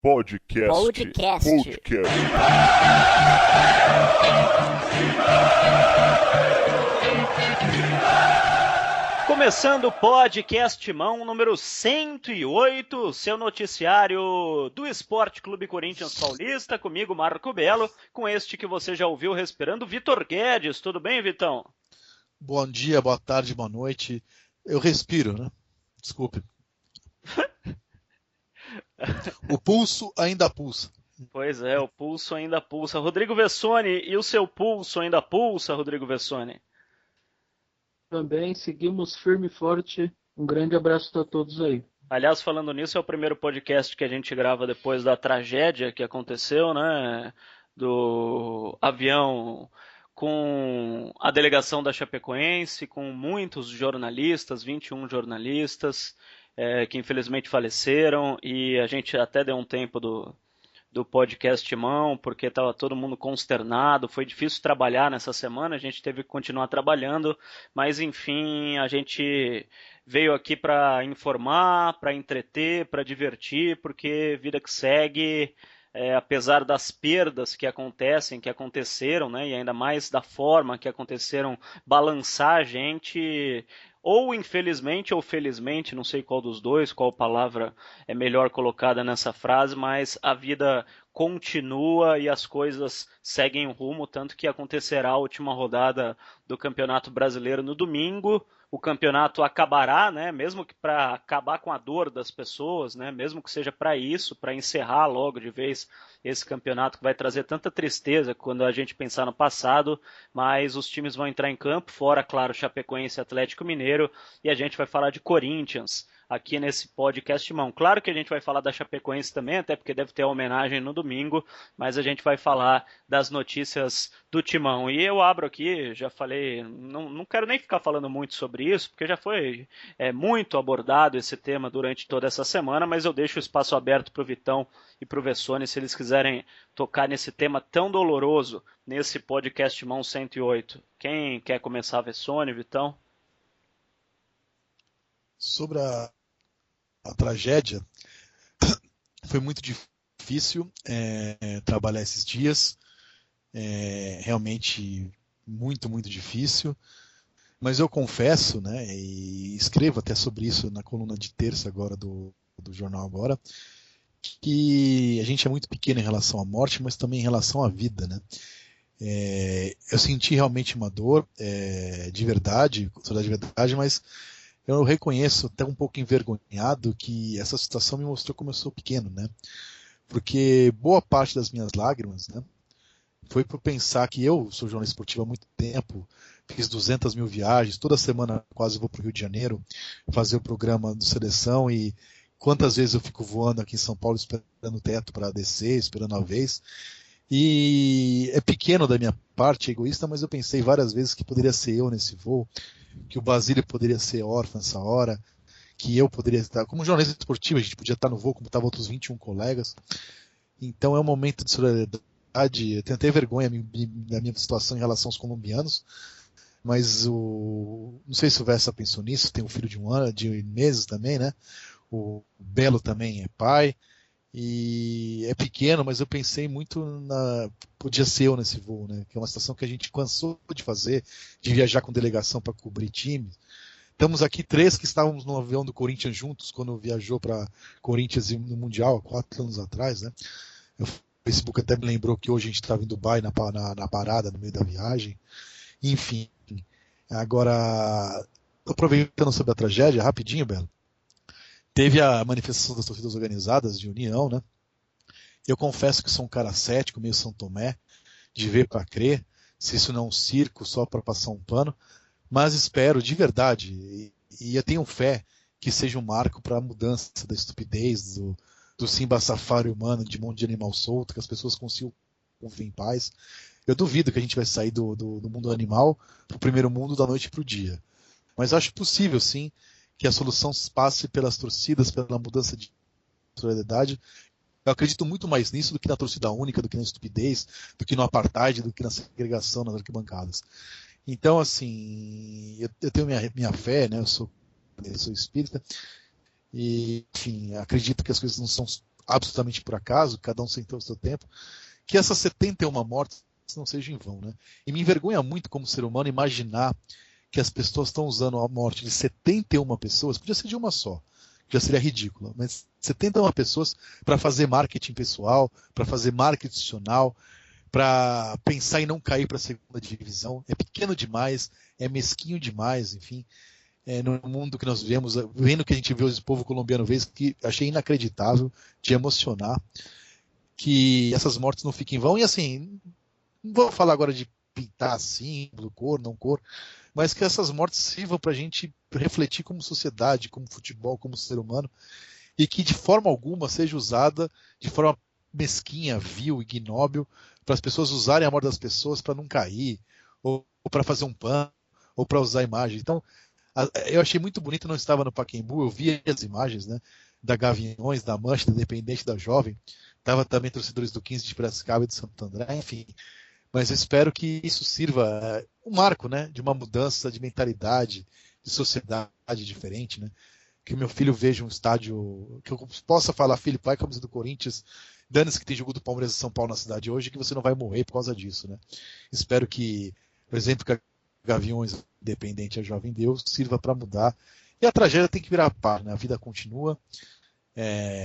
Podcast. Começando o Podcast Mão número 108, seu noticiário do Esporte Clube Corinthians Paulista, comigo Marco Belo, com este que você já ouviu respirando, Vitor Guedes. Tudo bem, Vitão? Bom dia, boa tarde, boa noite. Eu respiro, né? Desculpe. O pulso ainda pulsa. Pois é, o pulso ainda pulsa. Rodrigo Vessone, e o seu pulso ainda pulsa, Rodrigo Vessone? Também seguimos firme e forte. Um grande abraço a todos aí. Aliás, falando nisso, é o primeiro podcast que a gente grava depois da tragédia que aconteceu, né? Do avião com a delegação da Chapecoense, com muitos jornalistas, 21 jornalistas, que infelizmente faleceram, e a gente até deu um tempo do podcast mão, porque estava todo mundo consternado, foi difícil trabalhar nessa semana, a gente teve que continuar trabalhando, mas enfim, a gente veio aqui para informar, para entreter, para divertir, porque vida que segue, apesar das perdas que aconteceram, né, e ainda mais da forma que aconteceram, balançar a gente, ou infelizmente ou felizmente, não sei qual dos dois, qual palavra é melhor colocada nessa frase, mas a vida continua e as coisas seguem o rumo, tanto que acontecerá a última rodada do Campeonato Brasileiro no domingo. O campeonato acabará, né, mesmo que para acabar com a dor das pessoas, né, mesmo que seja para isso, para encerrar logo de vez esse campeonato que vai trazer tanta tristeza quando a gente pensar no passado, mas os times vão entrar em campo, fora, claro, Chapecoense e Atlético Mineiro, e a gente vai falar de Corinthians aqui nesse podcast mão. Claro que a gente vai falar da Chapecoense também, até porque deve ter a homenagem no domingo, mas a gente vai falar das notícias do Timão. E eu abro aqui, já falei, não quero nem ficar falando muito sobre isso, porque já foi muito abordado esse tema durante toda essa semana, mas eu deixo o espaço aberto para o Vitão e para o Vessone, se eles quiserem tocar nesse tema tão doloroso, nesse podcast mão 108. Quem quer começar, Vessone, Vitão? Sobre a tragédia, foi muito difícil trabalhar esses dias, realmente muito, muito difícil, mas eu confesso, né, e escrevo até sobre isso na coluna de terça agora do jornal agora, que a gente é muito pequeno em relação à morte, mas também em relação à vida, né? Eu senti realmente uma dor de verdade, mas eu reconheço, até um pouco envergonhado, que essa situação me mostrou como eu sou pequeno, né? Porque boa parte das minhas lágrimas, né, foi por pensar que eu sou jornalista esportivo há muito tempo, fiz 200 mil viagens, toda semana quase vou para o Rio de Janeiro fazer o programa do Seleção, e quantas vezes eu fico voando aqui em São Paulo esperando o teto para descer, esperando a vez. E é pequeno da minha parte, egoísta, mas eu pensei várias vezes que poderia ser eu nesse voo, que o Basílio poderia ser órfão nessa hora, que eu poderia estar, como jornalista esportivo, a gente podia estar no voo como estavam outros 21 colegas. Então é um momento de solidariedade. Eu tenho até vergonha da minha situação em relação aos colombianos, mas não sei se o Vessa pensou nisso, tem um filho de 1 ano, de meses também, né? O Belo também é pai, e é pequeno, mas eu pensei muito podia ser eu nesse voo, né? Que é uma situação que a gente cansou de fazer, de viajar com delegação para cobrir time. Estamos aqui 3 que estávamos no avião do Corinthians juntos quando viajou para Corinthians no Mundial, há 4 anos atrás, né? O Facebook até me lembrou que hoje a gente estava em Dubai na parada, no meio da viagem. Enfim, agora, aproveitando sobre a tragédia, rapidinho, Belo, teve a manifestação das torcidas organizadas de união, né? Eu confesso que sou um cara cético, meio São Tomé, de ver para crer, se isso não é um circo só para passar um pano, mas espero de verdade, e eu tenho fé que seja um marco para a mudança da estupidez, do Simba Safari humano, de monte de animal solto, que as pessoas consigam viver em paz. Eu duvido que a gente vai sair do mundo animal para o primeiro mundo da noite para o dia. Mas acho possível, sim, que a solução passe pelas torcidas, pela mudança de solidariedade. Eu acredito muito mais nisso do que na torcida única, do que na estupidez, do que no apartheid, do que na segregação nas arquibancadas. Então, assim, eu tenho minha fé, né? Eu sou espírita, e, enfim, acredito que as coisas não são absolutamente por acaso, cada um sentou o seu tempo, que essas 71 mortes não sejam em vão, né? E me envergonha muito como ser humano imaginar que as pessoas estão usando a morte de 71 pessoas, podia ser de uma só, já seria ridícula, mas 71 pessoas para fazer marketing pessoal, para fazer marketing institucional, para pensar em não cair para a segunda divisão. É pequeno demais, é mesquinho demais, enfim. No mundo que nós vivemos, vendo que a gente vê o povo colombiano vez, que achei inacreditável, de emocionar, que essas mortes não fiquem em vão. E assim, não vou falar agora de pintar símbolo, cor, não cor, mas que essas mortes sirvam para a gente refletir como sociedade, como futebol, como ser humano, e que de forma alguma seja usada de forma mesquinha, vil, ignóbil, para as pessoas usarem a morte das pessoas para não cair, ou para fazer um pano, ou para usar a imagem. Então, eu achei muito bonito, não estava no Pacaembu, eu vi as imagens, né, da Gaviões, da Mancha, da Independente, da Jovem, estava também torcedores do 15 de Piracicaba e de Santo André, enfim. Mas eu espero que isso sirva um marco, né, de uma mudança de mentalidade, de sociedade diferente, né? Que o meu filho veja um estádio, que eu possa falar, filho, vai camisa do Corinthians, dane-se que tem jogo do Palmeiras e São Paulo na cidade hoje, que você não vai morrer por causa disso, né? Espero que, por exemplo, que a Gaviões Independente, a Jovem Deus, sirva para mudar. E a tragédia tem que virar par, né? A vida continua.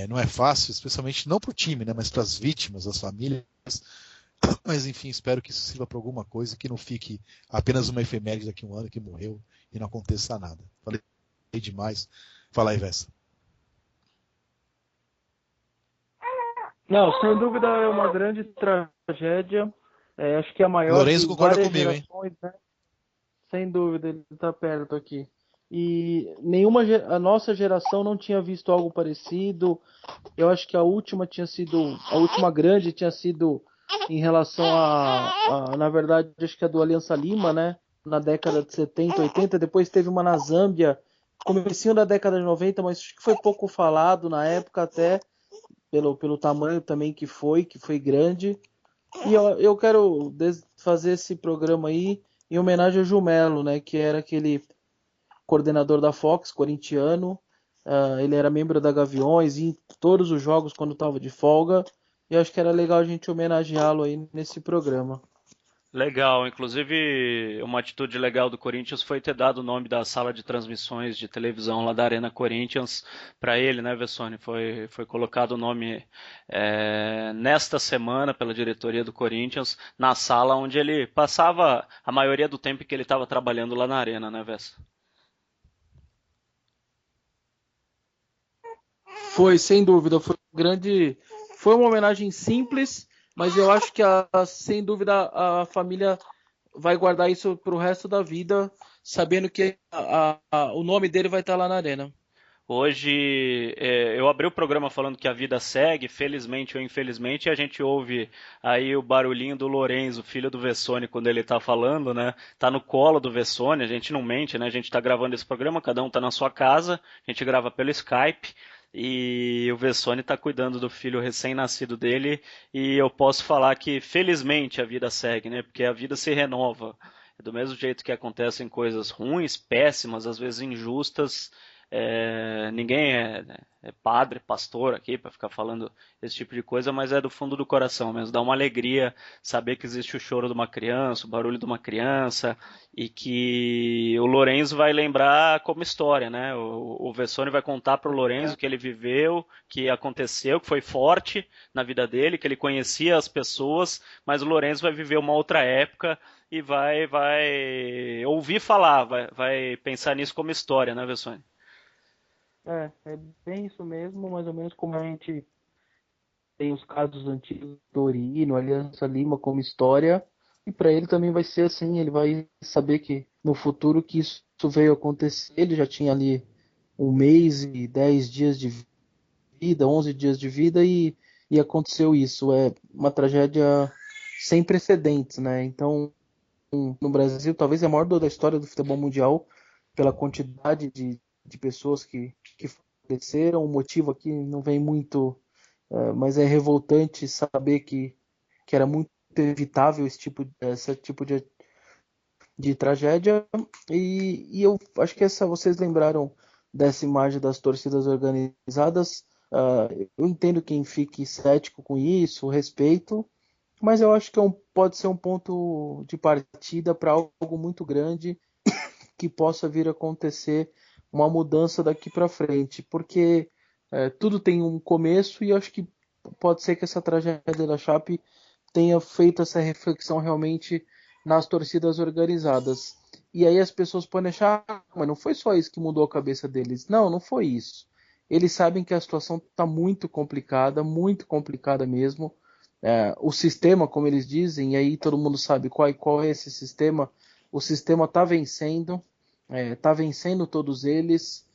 Não é fácil, especialmente não para o time, né? Mas para as vítimas, as famílias. Mas enfim, espero que isso sirva para alguma coisa, que não fique apenas uma efeméride daqui a um ano que morreu e não aconteça nada. Falei demais. Fala aí, Vessa. Não, sem dúvida é uma grande tragédia. Acho que é a maior Lourenço de concorda várias comigo, hein? gerações, né? Sem dúvida, ele está perto aqui. E a nossa geração não tinha visto algo parecido. Eu acho que a última grande tinha sido em relação na verdade, acho que a do Aliança Lima, né? Na década de 70, 80. Depois teve uma na Zâmbia, comecinho da década de 90, mas acho que foi pouco falado na época, até pelo tamanho também que foi grande. E eu quero fazer esse programa aí em homenagem ao Jumelo, né? Que era aquele coordenador da Fox, corintiano. Ele era membro da Gaviões em todos os jogos quando estava de folga. E acho que era legal a gente homenageá-lo aí nesse programa. Legal, inclusive uma atitude legal do Corinthians foi ter dado o nome da sala de transmissões de televisão lá da Arena Corinthians para ele, né, Vessone? Foi colocado o nome nesta semana pela diretoria do Corinthians na sala onde ele passava a maioria do tempo que ele estava trabalhando lá na Arena, né, Vessa? Foi, sem dúvida, foi uma homenagem simples, mas eu acho que sem dúvida a família vai guardar isso pro resto da vida, sabendo que o nome dele vai estar lá na arena. Hoje eu abri o programa falando que a vida segue, felizmente ou infelizmente, e a gente ouve aí o barulhinho do Lorenzo, filho do Vessone, quando ele tá falando, né? Tá no colo do Vessone, a gente não mente, né? A gente tá gravando esse programa, cada um tá na sua casa, a gente grava pelo Skype, e o Vessone tá cuidando do filho recém-nascido dele, e eu posso falar que felizmente a vida segue, né? Porque a vida se renova. Do mesmo jeito que acontecem coisas ruins, péssimas, às vezes injustas, ninguém é padre, pastor aqui para ficar falando esse tipo de coisa, mas é do fundo do coração mesmo. Dá uma alegria saber que existe o choro de uma criança, o barulho de uma criança e que o Lorenzo vai lembrar como história, né? O Vessone vai contar para o Lorenzo que ele viveu, que aconteceu, que foi forte na vida dele, que ele conhecia as pessoas, mas o Lorenzo vai viver uma outra época e vai ouvir falar, vai pensar nisso como história, né, Vessone? É bem isso mesmo, mais ou menos como a gente tem os casos antigos do Torino, Aliança Lima como história, e para ele também vai ser assim, ele vai saber que no futuro que isso veio acontecer, ele já tinha ali 1 mês e 10 dias de vida, 11 dias de vida e aconteceu isso. É uma tragédia sem precedentes, né? Então, no Brasil, talvez é a maior dor da história do futebol mundial pela quantidade de pessoas que faleceram. O motivo aqui não vem muito, mas é revoltante saber que era muito evitável esse tipo de tragédia. E eu acho que vocês lembraram dessa imagem das torcidas organizadas. Eu entendo quem fique cético com isso, respeito, mas eu acho que pode ser um ponto de partida para algo muito grande que possa vir a acontecer uma mudança daqui para frente, porque tudo tem um começo e eu acho que pode ser que essa tragédia da Chape tenha feito essa reflexão realmente nas torcidas organizadas. E aí as pessoas podem achar, mas não foi só isso que mudou a cabeça deles. Não, não foi isso. Eles sabem que a situação está muito complicada mesmo. O sistema, como eles dizem, e aí todo mundo sabe qual é esse sistema. O sistema está vencendo todos eles.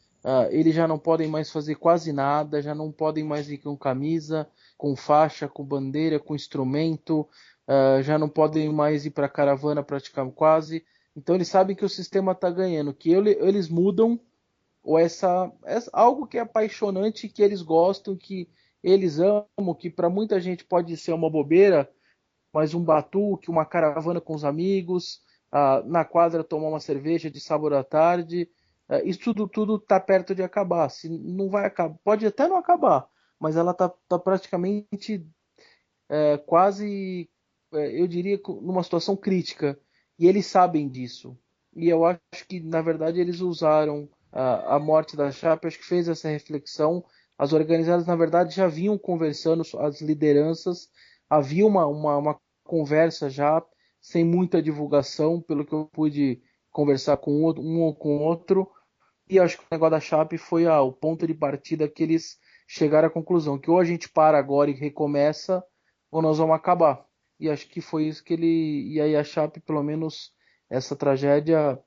Eles já não podem mais fazer quase nada, já não podem mais ir com camisa, com faixa, com bandeira, com instrumento, já não podem mais ir para caravana praticar quase. Então eles sabem que o sistema está ganhando, que eles mudam ou algo que é apaixonante, que eles gostam, que eles amam, que para muita gente pode ser uma bobeira, mas um batuque, uma caravana com os amigos, na quadra tomar uma cerveja de sábado à tarde, isso tudo está perto de acabar. Se não vai acabar, pode até não acabar, mas ela tá praticamente quase, eu diria, numa situação crítica. E eles sabem disso. E eu acho que, na verdade, eles usaram a morte da Chape, acho que fez essa reflexão. As organizadas, na verdade, já vinham conversando, as lideranças, havia uma conversa já, sem muita divulgação, pelo que eu pude conversar com um ou com outro. E acho que o negócio da Chape foi o ponto de partida que eles chegaram à conclusão, que ou a gente para agora e recomeça, ou nós vamos acabar. E acho que foi isso que ele. E aí a Chape, pelo menos, essa tragédia,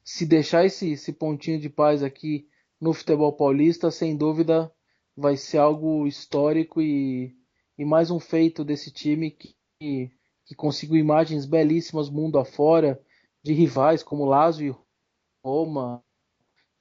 se deixar esse pontinho de paz aqui no futebol paulista, sem dúvida vai ser algo histórico e mais um feito desse time que conseguiu imagens belíssimas mundo afora, de rivais como Lazio e Roma,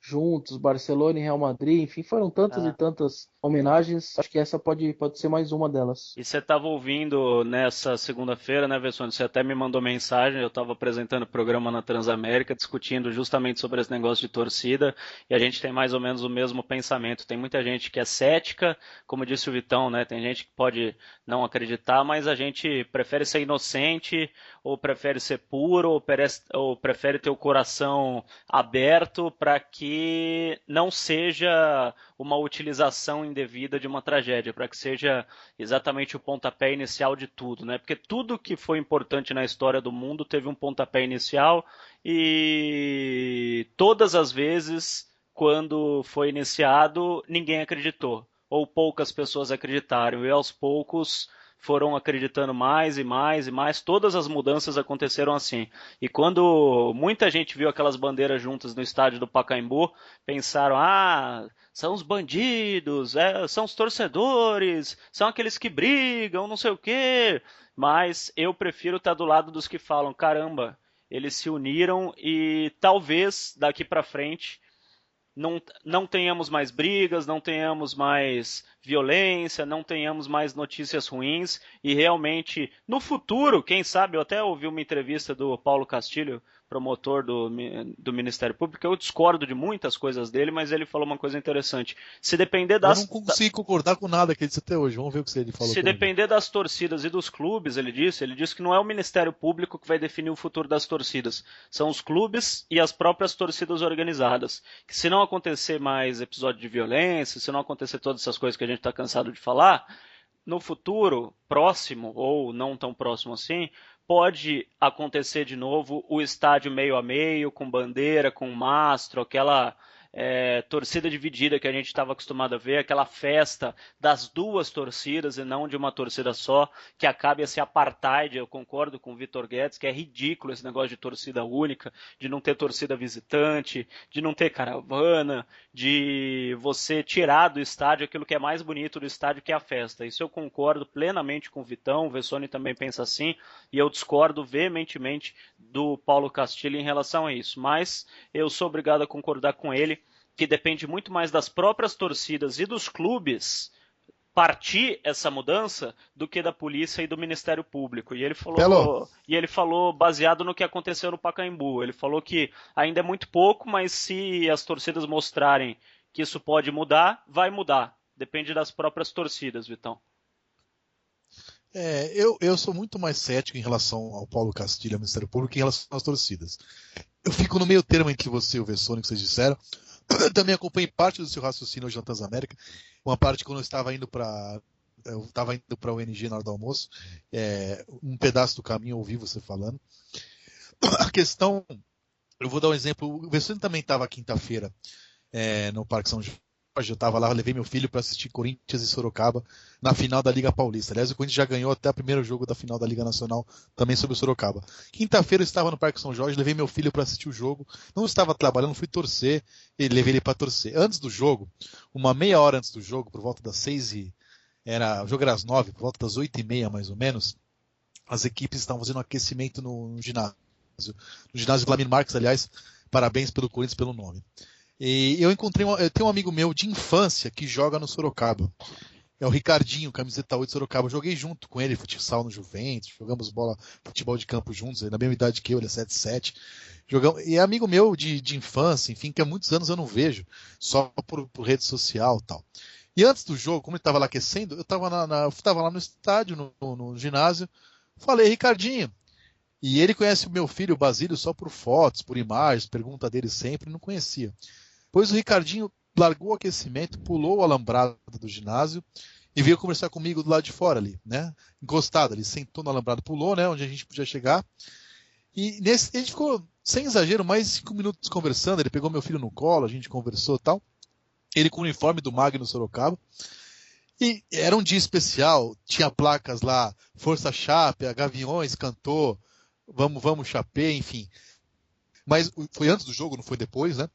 juntos, Barcelona e Real Madrid, enfim, foram tantas e Ah. tantas homenagens. Acho que essa pode ser mais uma delas. E você estava ouvindo nessa segunda-feira, né, Vessone? Você até me mandou mensagem, eu estava apresentando o programa na Transamérica, discutindo justamente sobre esse negócio de torcida, e a gente tem mais ou menos o mesmo pensamento. Tem muita gente que é cética, como disse o Vitão, né? Tem gente que pode não acreditar, mas a gente prefere ser inocente, ou prefere ser puro, ou prefere ter o coração aberto para que não seja uma utilização indevida de uma tragédia, para que seja exatamente o pontapé inicial de tudo, né? Porque tudo que foi importante na história do mundo teve um pontapé inicial e todas as vezes quando foi iniciado ninguém acreditou ou poucas pessoas acreditaram e aos poucos foram acreditando mais e mais e mais. Todas as mudanças aconteceram assim. E quando muita gente viu aquelas bandeiras juntas no estádio do Pacaembu, pensaram: ah, são os bandidos, são os torcedores, são aqueles que brigam, não sei o quê. Mas eu prefiro estar do lado dos que falam: caramba, eles se uniram e talvez daqui para frente não tenhamos mais brigas, não tenhamos mais violência, não tenhamos mais notícias ruins e realmente no futuro, quem sabe, eu até ouvi uma entrevista do Paulo Castilho, promotor do Ministério Público, eu discordo de muitas coisas dele, mas ele falou uma coisa interessante. Se depender Eu não consigo concordar com nada que ele disse até hoje. Vamos ver o que ele falou. Se depender das torcidas e dos clubes, ele disse que não é o Ministério Público que vai definir o futuro das torcidas. São os clubes e as próprias torcidas organizadas. Que se não acontecer mais episódio de violência, se não acontecer todas essas coisas que a gente está cansado de falar, no futuro próximo, ou não tão próximo assim, pode acontecer de novo o estádio meio a meio, com bandeira, com mastro, aquela torcida dividida que a gente estava acostumado a ver, aquela festa das duas torcidas e não de uma torcida só, que acabe esse apartheid. Eu concordo com o Vitor Guedes, que é ridículo esse negócio de torcida única, de não ter torcida visitante, de não ter caravana, de você tirar do estádio aquilo que é mais bonito do estádio, que é a festa. Isso eu concordo plenamente com o Vitão, o Vessone também pensa assim, e eu discordo veementemente do Paulo Castilho em relação a isso. Mas eu sou obrigado a concordar com ele, que depende muito mais das próprias torcidas e dos clubes partir essa mudança do que da polícia e do Ministério Público. E ele falou baseado no que aconteceu no Pacaembu. Ele falou que ainda é muito pouco, mas se as torcidas mostrarem que isso pode mudar, vai mudar. Depende das próprias torcidas, Vitão. Eu sou muito mais cético em relação ao Paulo Castilho, ao Ministério Público, em relação às torcidas. Eu fico no meio termo entre você e o Vessone, que vocês disseram. Eu também acompanhei parte do seu raciocínio hoje na Transamérica. Uma parte quando eu estava indo para a UNG na hora do almoço. Um pedaço do caminho eu ouvi você falando. A questão, eu vou dar um exemplo. O Vessone também estava quinta-feira no Parque São Jorge. Eu estava lá, levei meu filho para assistir Corinthians e Sorocaba na final da Liga Paulista. Aliás, o Corinthians já ganhou até o primeiro jogo da final da Liga Nacional, também sobre o Sorocaba. Quinta-feira eu estava no Parque São Jorge, levei meu filho para assistir o jogo. Não estava trabalhando, fui torcer e levei ele para torcer. Antes do jogo, uma meia hora antes do jogo, por volta das 6h, o jogo era às 9h, por volta das 8h30 mais ou menos, as equipes estavam fazendo um aquecimento no ginásio. No ginásio Vladimir Marques, aliás, parabéns pelo Corinthians pelo nome. E eu tenho um amigo meu de infância que joga no Sorocaba. É o Ricardinho, camiseta 8 Sorocaba. Eu joguei junto com ele, futsal no Juventus, jogamos futebol de campo juntos, na mesma idade que eu, ele é 7'7". E é amigo meu de infância, enfim, que há muitos anos eu não vejo, só por rede social e tal. E antes do jogo, como ele estava lá aquecendo, eu estava lá no estádio, no ginásio, falei, Ricardinho. E ele conhece o meu filho, o Basílio, só por fotos, por imagens, pergunta dele sempre, não conhecia. Pois o Ricardinho largou o aquecimento, pulou o alambrado do ginásio e veio conversar comigo do lado de fora ali, né? Encostado, ele sentou no alambrado, pulou, né? Onde a gente podia chegar. E a gente ficou, sem exagero, mais de 5 minutos conversando. Ele pegou meu filho no colo, a gente conversou e tal. Ele com o uniforme do Magno Sorocaba. E era um dia especial, tinha placas lá, Força Chape, Gaviões cantou, Vamos Chapé, enfim. Mas foi antes do jogo, não foi depois, né?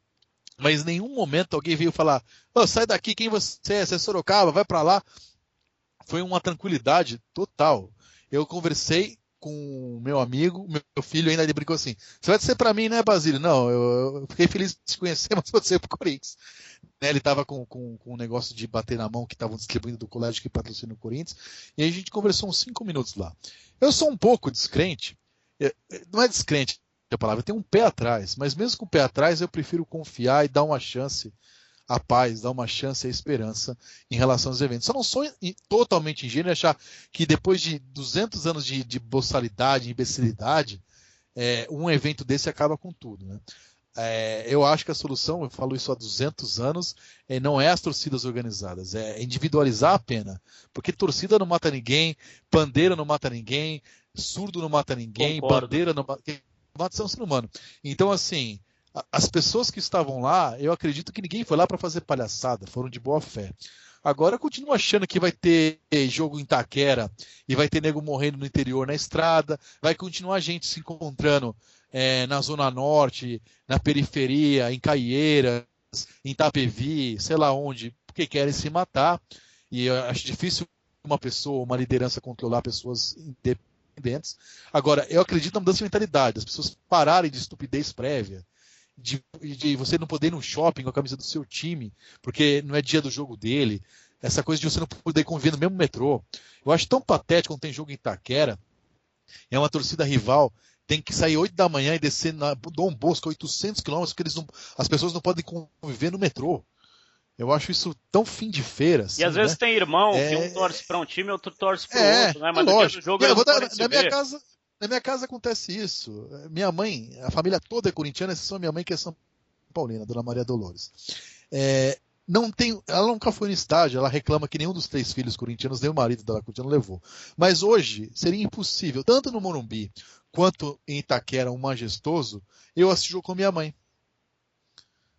Mas em nenhum momento alguém veio falar, sai daqui, quem você é? Você é Sorocaba, vai pra lá. Foi uma tranquilidade total. Eu conversei com o meu amigo, meu filho ainda ele brincou assim, você vai dizer pra mim, né, Basílio? Não, eu fiquei feliz de te conhecer, mas vou dizer pro Corinthians. Né, ele estava com um negócio de bater na mão que estavam distribuindo do colégio que patrocina o Corinthians, e aí a gente conversou uns 5 minutos lá. Eu sou um pouco descrente, não é descrente a palavra, eu tenho um pé atrás, mas mesmo com o pé atrás eu prefiro confiar e dar uma chance à paz, dar uma chance à esperança em relação aos eventos. Só não sou totalmente ingênuo e achar que depois de 200 anos de boçalidade, imbecilidade, um evento desse acaba com tudo, né? Eu acho que a solução, eu falo isso há 200 anos, não é as torcidas organizadas, é individualizar a pena. Porque torcida não mata ninguém, bandeira não mata ninguém, surdo não mata ninguém, Concordo. Bandeira não mata um ser humano. Então, assim, as pessoas que estavam lá, eu acredito que ninguém foi lá para fazer palhaçada, foram de boa fé. Agora eu continuo achando que vai ter jogo em Itaquera e vai ter nego morrendo no interior na estrada, vai continuar gente se encontrando na Zona Norte, na periferia, em Caieiras, em Itapevi, sei lá onde, porque querem se matar. E eu acho difícil uma pessoa, uma liderança controlar pessoas independentes. Agora, eu acredito na mudança de mentalidade, as pessoas pararem de estupidez prévia, de você não poder ir no shopping com a camisa do seu time, porque não é dia do jogo dele, essa coisa de você não poder conviver no mesmo metrô. Eu acho tão patético quando tem jogo em Itaquera, é uma torcida rival, tem que sair 8 da manhã e descer na Dom Bosco, 800 quilômetros, porque as pessoas não podem conviver no metrô. Eu acho isso tão fim de feira. Assim, e às vezes tem irmão que um torce para um time e outro torce para o outro, né? Mas no dia do jogo eles não podem se ver. Na minha casa acontece isso. Minha mãe, a família toda é corintiana, exceção minha mãe que é São Paulina, Dona Maria Dolores. Ela nunca foi no estádio, ela reclama que nenhum dos 3 filhos corintianos, nem o marido dela corintiano levou. Mas hoje seria impossível, tanto no Morumbi quanto em Itaquera, um majestoso, eu assisti jogo com minha mãe.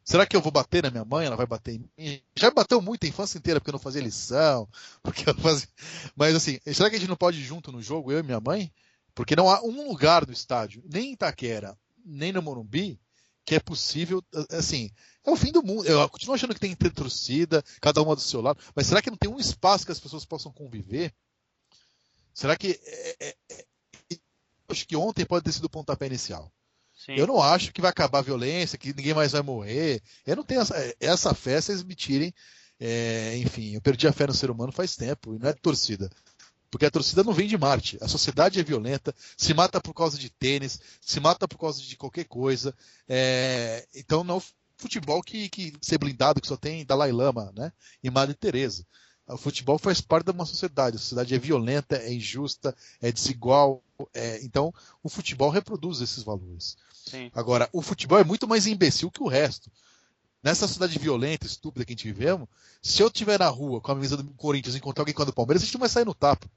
Será que eu vou bater na minha mãe? Ela vai bater em mim? Já bateu muito a infância inteira porque eu não fazia lição, porque eu fazia... Mas assim, será que a gente não pode ir junto no jogo, eu e minha mãe? Porque não há um lugar no estádio, nem em Itaquera, nem no Morumbi, que é possível, assim, é o fim do mundo. Eu continuo achando que tem que ter torcida, cada uma do seu lado, mas será que não tem um espaço que as pessoas possam conviver? Será que... acho que ontem pode ter sido o pontapé inicial. Sim. Eu não acho que vai acabar a violência, que ninguém mais vai morrer. Eu não tenho essa fé, vocês me tirem. Enfim, eu perdi a fé no ser humano faz tempo, e não é torcida. Porque a torcida não vem de Marte. A sociedade é violenta, se mata por causa de tênis, se mata por causa de qualquer coisa. Então não futebol que ser blindado, que só tem Dalai Lama, né? E Madre Teresa. O futebol faz parte de uma sociedade. A sociedade é violenta, é injusta, é desigual. Então, o futebol reproduz esses valores. Sim. Agora, o futebol é muito mais imbecil que o resto. Nessa sociedade violenta, estúpida que a gente vivemos, se eu estiver na rua com a camisa do Corinthians e encontrar alguém com a do Palmeiras, a gente não vai sair no tapa.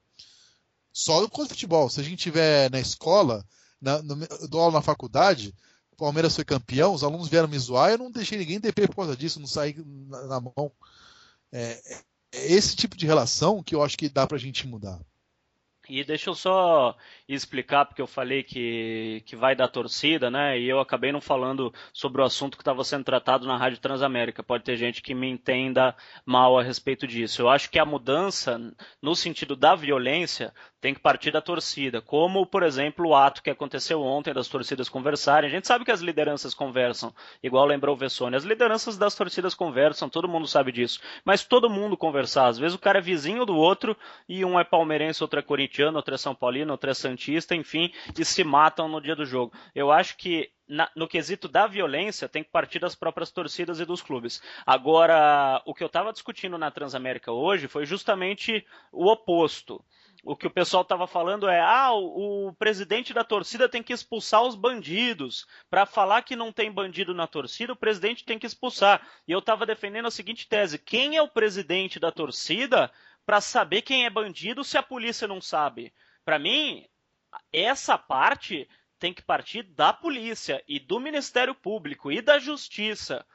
Só no futebol. Se a gente estiver na escola, eu dou aula na faculdade, o Palmeiras foi campeão, os alunos vieram me zoar, eu não deixei ninguém DP por causa disso, não saí na mão. É esse tipo de relação que eu acho que dá pra gente mudar. E deixa eu só explicar, porque eu falei que vai da torcida, né? E eu acabei não falando sobre o assunto que estava sendo tratado na Rádio Transamérica. Pode ter gente que me entenda mal a respeito disso. Eu acho que a mudança, no sentido da violência, tem que partir da torcida. Como, por exemplo, o ato que aconteceu ontem das torcidas conversarem. A gente sabe que as lideranças conversam, igual lembrou o Vessone. As lideranças das torcidas conversam, todo mundo sabe disso. Mas todo mundo conversar. Às vezes o cara é vizinho do outro e um é palmeirense, outro é corintiano, outro é São Paulino, outro é santista, enfim, e se matam no dia do jogo. Eu acho que no quesito da violência tem que partir das próprias torcidas e dos clubes. Agora, o que eu estava discutindo na Transamérica hoje foi justamente o oposto. O que o pessoal estava falando é, o presidente da torcida tem que expulsar os bandidos. Para falar que não tem bandido na torcida, o presidente tem que expulsar. E eu estava defendendo a seguinte tese: quem é o presidente da torcida para saber quem é bandido se a polícia não sabe? Para mim, essa parte tem que partir da polícia e do Ministério Público e da Justiça.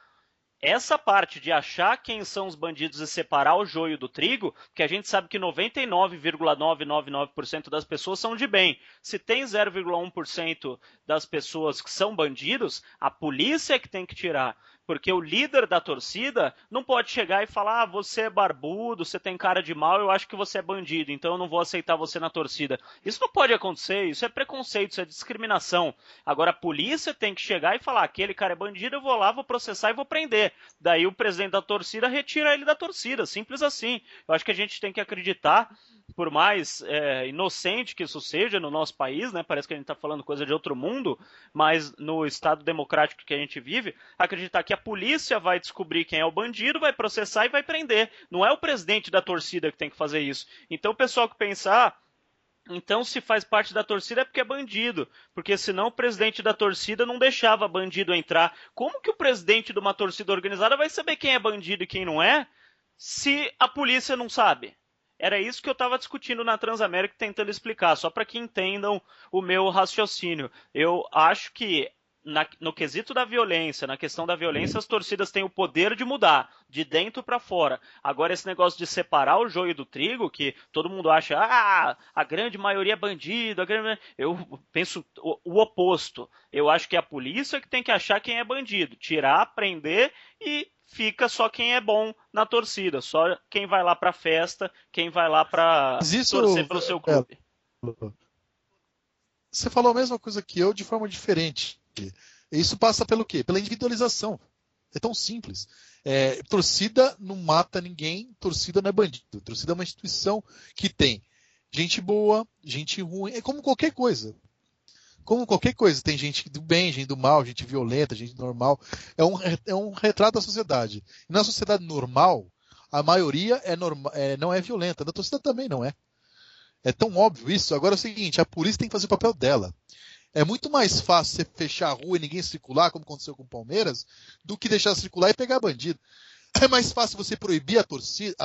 Essa parte de achar quem são os bandidos e separar o joio do trigo, que a gente sabe que 99,999% das pessoas são de bem. Se tem 0,1% das pessoas que são bandidos, a polícia é que tem que tirar. Porque o líder da torcida não pode chegar e falar: você é barbudo, você tem cara de mal, eu acho que você é bandido, então eu não vou aceitar você na torcida. Isso não pode acontecer, isso é preconceito, isso é discriminação. Agora a polícia tem que chegar e falar: aquele cara é bandido, eu vou lá, vou processar e vou prender. Daí o presidente da torcida retira ele da torcida, simples assim. Eu acho que a gente tem que acreditar, por mais inocente que isso seja no nosso país, né? Parece que a gente está falando coisa de outro mundo, mas no Estado democrático que a gente vive, acreditar que a polícia vai descobrir quem é o bandido, vai processar e vai prender. Não é o presidente da torcida que tem que fazer isso. Então o pessoal que pensar, então se faz parte da torcida é porque é bandido, porque senão o presidente da torcida não deixava bandido entrar. Como que o presidente de uma torcida organizada vai saber quem é bandido e quem não é, se a polícia não sabe? Era isso que eu estava discutindo na Transamérica, tentando explicar, só para que entendam o meu raciocínio. Eu acho que no quesito da violência, na questão da violência, as torcidas têm o poder de mudar, de dentro para fora. Agora, esse negócio de separar o joio do trigo, que todo mundo acha, a grande maioria é bandido, eu penso o oposto. Eu acho que é a polícia que tem que achar quem é bandido, tirar, prender e fica só quem é bom na torcida, só quem vai lá para festa, quem vai lá para torcer pelo seu clube. Você falou a mesma coisa que eu de forma diferente. Isso passa pelo quê? Pela individualização. É tão simples. Torcida não mata ninguém, torcida não é bandido. Torcida é uma instituição que tem gente boa, gente ruim. É como qualquer coisa. Como qualquer coisa. Tem gente do bem, gente do mal, gente violenta, gente normal. É um retrato da sociedade. E na sociedade normal, a maioria não é violenta. Na torcida também não é. É tão óbvio isso. Agora é o seguinte, a polícia tem que fazer o papel dela. É muito mais fácil você fechar a rua e ninguém circular, como aconteceu com o Palmeiras, do que deixar circular e pegar bandido. É mais fácil você proibir a torcida,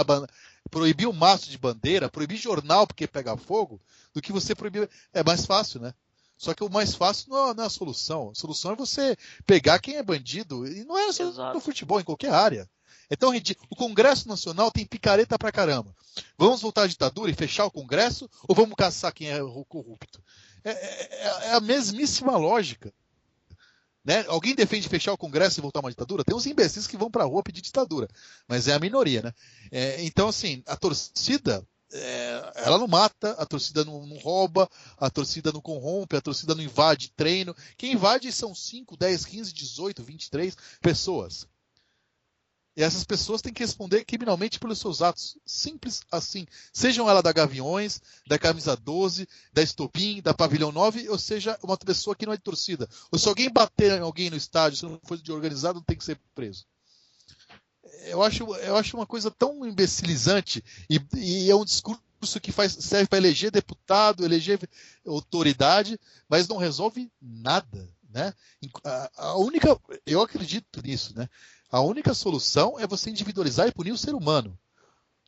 proibir o mastro de bandeira, proibir jornal porque pega fogo, do que você proibir. É mais fácil, né? Só que o mais fácil não é a solução. A solução é você pegar quem é bandido, e não é só no futebol, em qualquer área. Então, o Congresso Nacional tem picareta pra caramba. Vamos voltar à ditadura e fechar o Congresso, ou vamos caçar quem é corrupto? É a mesmíssima lógica. Né? Alguém defende fechar o Congresso e voltar a uma ditadura? Tem uns imbecis que vão pra rua pedir ditadura, mas é a minoria, né? Então, assim, a torcida, ela não mata, a torcida não rouba, a torcida não corrompe, a torcida não invade treino. Quem invade são 5, 10, 15, 18, 23 pessoas. E essas pessoas têm que responder criminalmente pelos seus atos. Simples assim. Sejam ela da Gaviões, da Camisa 12, da Estopim, da Pavilhão 9, ou seja, uma pessoa que não é de torcida. Ou se alguém bater em alguém no estádio, se não for de organizado, não tem que ser preso. Eu acho uma coisa tão imbecilizante e é um discurso que serve para eleger deputado, eleger autoridade, mas não resolve nada, né? Eu acredito nisso, né? A única solução é você individualizar e punir o ser humano,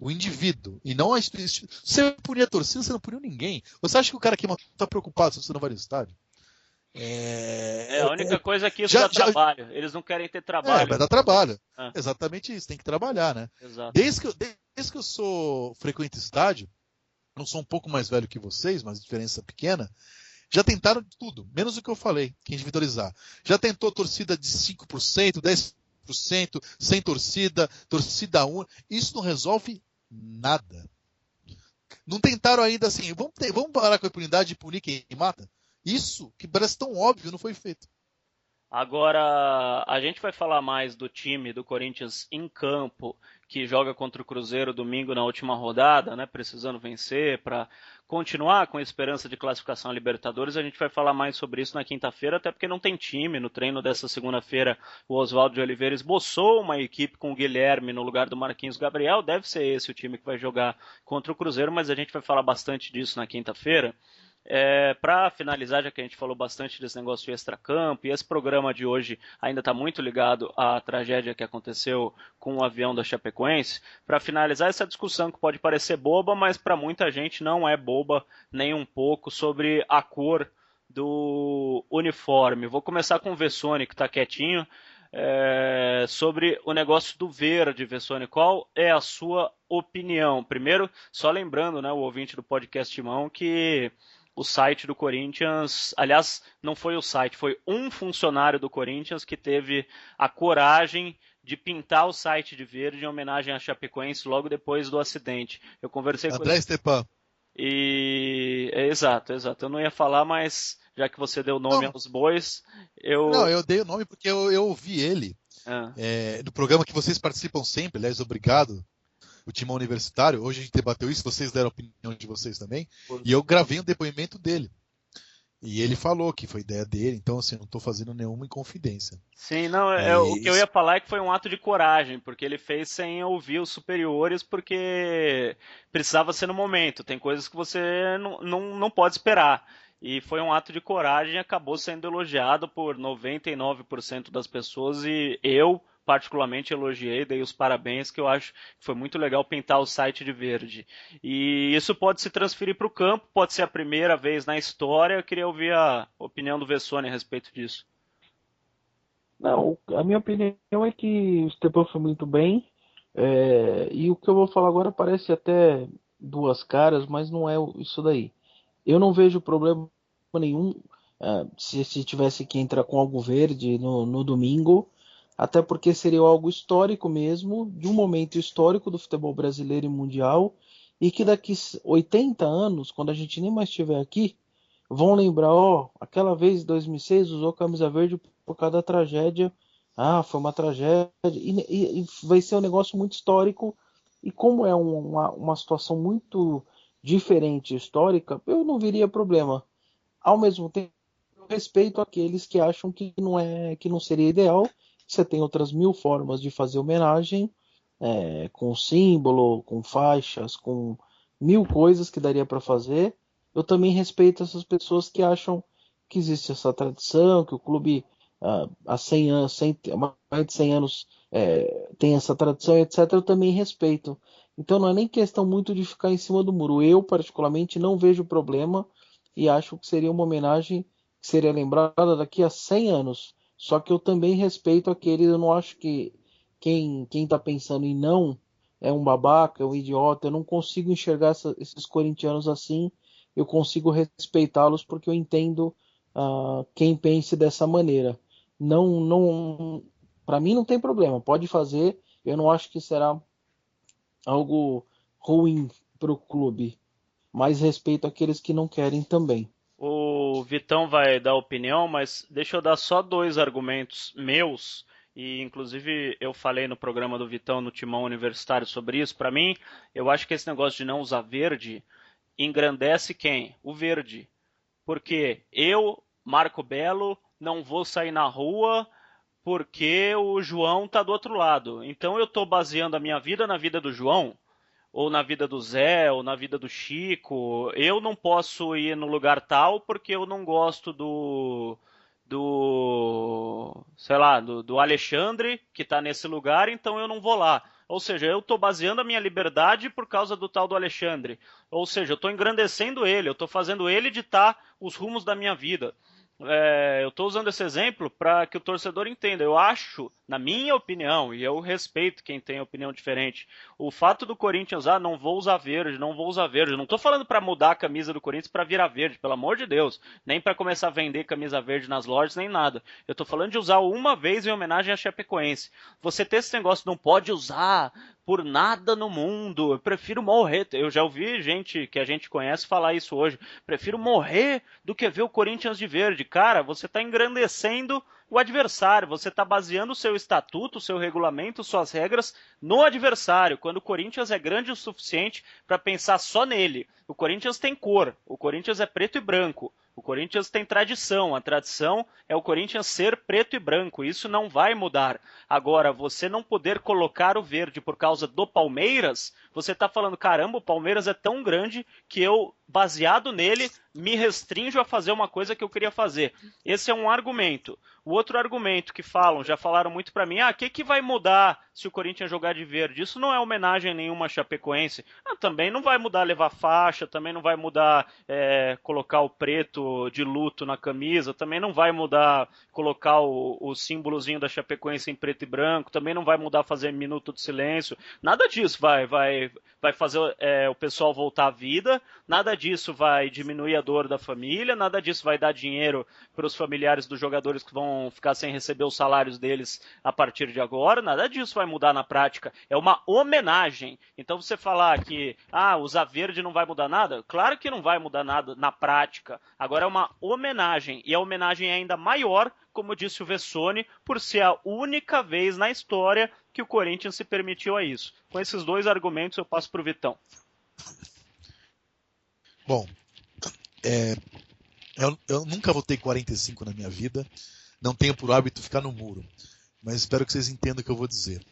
o indivíduo, e não a instituição. Você punir a torcida, você não puniu ninguém. Você acha que o cara que está preocupado se você não vai no estádio? A única coisa é que isso dá trabalho. Eles não querem ter trabalho. Vai dar trabalho. Exatamente isso, tem que trabalhar, né? Exato. Desde que eu sou frequente estádio, não sou um pouco mais velho que vocês, mas diferença pequena, já tentaram de tudo, menos o que eu falei, que é individualizar. Já tentou torcida de 5%, 10%, sem torcida, torcida 1. Isso não resolve nada. Não tentaram ainda assim, vamos parar com a impunidade de punir quem mata? Isso, que parece tão óbvio, não foi feito. Agora, a gente vai falar mais do time do Corinthians em campo, que joga contra o Cruzeiro domingo na última rodada, né, precisando vencer para continuar com a esperança de classificação a Libertadores. A gente vai falar mais sobre isso na quinta-feira, até porque não tem time. No treino dessa segunda-feira, o Oswaldo de Oliveira esboçou uma equipe com o Guilherme no lugar do Marquinhos Gabriel. Deve ser esse o time que vai jogar contra o Cruzeiro, mas a gente vai falar bastante disso na quinta-feira. Para finalizar, já que a gente falou bastante desse negócio de extracampo, e esse programa de hoje ainda está muito ligado à tragédia que aconteceu com o avião da Chapecoense, para finalizar essa discussão que pode parecer boba, mas para muita gente não é boba nem um pouco, sobre a cor do uniforme. Vou começar com o Vessone, que está quietinho, sobre o negócio do verde. Vessone, qual é a sua opinião? Primeiro, só lembrando, né, o ouvinte do podcast Timão, que o site do Corinthians, aliás, não foi o site, foi um funcionário do Corinthians que teve a coragem de pintar o site de verde em homenagem à Chapecoense logo depois do acidente. Eu conversei com André Stepan. Exato. Eu não ia falar, mas já que você deu o nome aos bois, eu dei o nome porque eu ouvi ele no programa que vocês participam sempre, aliás, obrigado. O Timão Universitário, hoje a gente debateu isso, vocês deram a opinião de vocês também, e eu gravei um depoimento dele. E ele falou que foi ideia dele, então assim, não estou fazendo nenhuma inconfidência. Sim, não, o que eu ia falar é que foi um ato de coragem, porque ele fez sem ouvir os superiores, porque precisava ser no momento, tem coisas que você não pode esperar. E foi um ato de coragem e acabou sendo elogiado por 99% das pessoas, e eu particularmente elogiei, dei os parabéns, que eu acho que foi muito legal pintar o site de verde. E isso pode se transferir para o campo, pode ser a primeira vez na história. Eu queria ouvir a opinião do Vessone a respeito disso. Não, a minha opinião é que o Stepan foi muito bem, e o que eu vou falar agora parece até duas caras, mas não é isso daí. Eu não vejo problema nenhum se tivesse que entrar com algo verde no domingo, até porque seria algo histórico mesmo, de um momento histórico do futebol brasileiro e mundial, e que daqui 80 anos, quando a gente nem mais estiver aqui, vão lembrar, aquela vez em 2006 usou camisa verde por causa da tragédia. Foi uma tragédia, e vai ser um negócio muito histórico, e como é uma situação muito diferente histórica, eu não veria problema. Ao mesmo tempo, eu respeito aqueles que acham que não seria ideal. Você tem outras 1000 formas de fazer homenagem, com símbolo, com faixas, com 1000 coisas que daria para fazer. Eu também respeito essas pessoas que acham que existe essa tradição, que o clube há 100 anos, mais de 100 anos tem essa tradição, etc. Eu também respeito. Então não é nem questão muito de ficar em cima do muro. Eu, particularmente, não vejo problema e acho que seria uma homenagem que seria lembrada daqui a 100 anos. Só que eu também respeito aqueles, eu não acho que quem está pensando em não é um babaca, é um idiota. Eu não consigo enxergar esses corintianos assim. Eu consigo respeitá-los porque eu entendo quem pense dessa maneira. Não, para mim não tem problema, pode fazer. Eu não acho que será algo ruim para o clube, mas respeito aqueles que não querem também. O Vitão vai dar opinião, mas deixa eu dar só 2 argumentos meus e inclusive eu falei no programa do Vitão no Timão Universitário sobre isso. Para mim, eu acho que esse negócio de não usar verde engrandece quem? O verde. Porque eu, Marco Belo, não vou sair na rua porque o João tá do outro lado. Então eu estou baseando a minha vida na vida do João, ou na vida do Zé, ou na vida do Chico. Eu não posso ir no lugar tal porque eu não gosto sei lá, do Alexandre, que está nesse lugar, então eu não vou lá. Ou seja, eu estou baseando a minha liberdade por causa do tal do Alexandre. Ou seja, eu estou engrandecendo ele, eu estou fazendo ele ditar os rumos da minha vida. Eu estou usando esse exemplo para que o torcedor entenda. Eu acho, na minha opinião, e eu respeito quem tem opinião diferente, o fato do Corinthians, não vou usar verde, não vou usar verde. Eu não estou falando para mudar a camisa do Corinthians para virar verde, pelo amor de Deus. Nem para começar a vender camisa verde nas lojas, nem nada. Eu estou falando de usar uma vez em homenagem à Chapecoense. Você ter esse negócio, não pode usar por nada no mundo, eu prefiro morrer. Eu já ouvi gente que a gente conhece falar isso hoje. Prefiro morrer do que ver o Corinthians de verde. Cara, você está engrandecendo o adversário, você está baseando o seu estatuto, o seu regulamento, suas regras no adversário, quando o Corinthians é grande o suficiente para pensar só nele. O Corinthians tem cor, o Corinthians é preto e branco. O Corinthians tem tradição, a tradição é o Corinthians ser preto e branco, isso não vai mudar. Agora, você não poder colocar o verde por causa do Palmeiras, você está falando, caramba, o Palmeiras é tão grande que eu, baseado nele, me restringo a fazer uma coisa que eu queria fazer. Esse é um argumento. O outro argumento que já falaram muito para mim, o que vai mudar se o Corinthians jogar de verde? Isso não é homenagem a nenhuma Chapecoense. Também não vai mudar levar faixa, também não vai mudar colocar o preto de luto na camisa, também não vai mudar colocar o símbolozinho da Chapecoense em preto e branco, também não vai mudar fazer minuto de silêncio, nada disso vai fazer o pessoal voltar à vida, nada disso vai diminuir a dor da família, nada disso vai dar dinheiro para os familiares dos jogadores que vão ficar sem receber os salários deles a partir de agora, nada disso vai mudar na prática, é uma homenagem. Então você falar que usar verde não vai mudar nada, claro que não vai mudar nada na prática, agora é uma homenagem, e a homenagem é ainda maior, como disse o Vessone, por ser a única vez na história que o Corinthians se permitiu a isso. Com esses dois argumentos eu passo para o Vitão. Bom, eu nunca votei 45 na minha vida, não tenho por hábito ficar no muro, mas espero que vocês entendam o que eu vou dizer.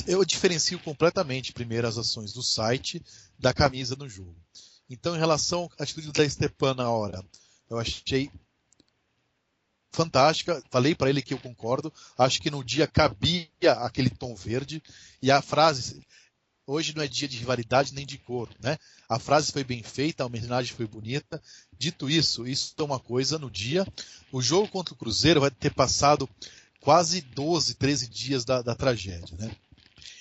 Eu diferencio completamente, primeiro, as ações do site da camisa no jogo. Então, em relação à atitude da Stepan na hora, eu achei fantástica, falei para ele que eu concordo, acho que no dia cabia aquele tom verde, e a frase, hoje não é dia de rivalidade nem de cor, né? A frase foi bem feita, a homenagem foi bonita. Dito isso é uma coisa no dia, o jogo contra o Cruzeiro vai ter passado quase 12, 13 dias da tragédia, né?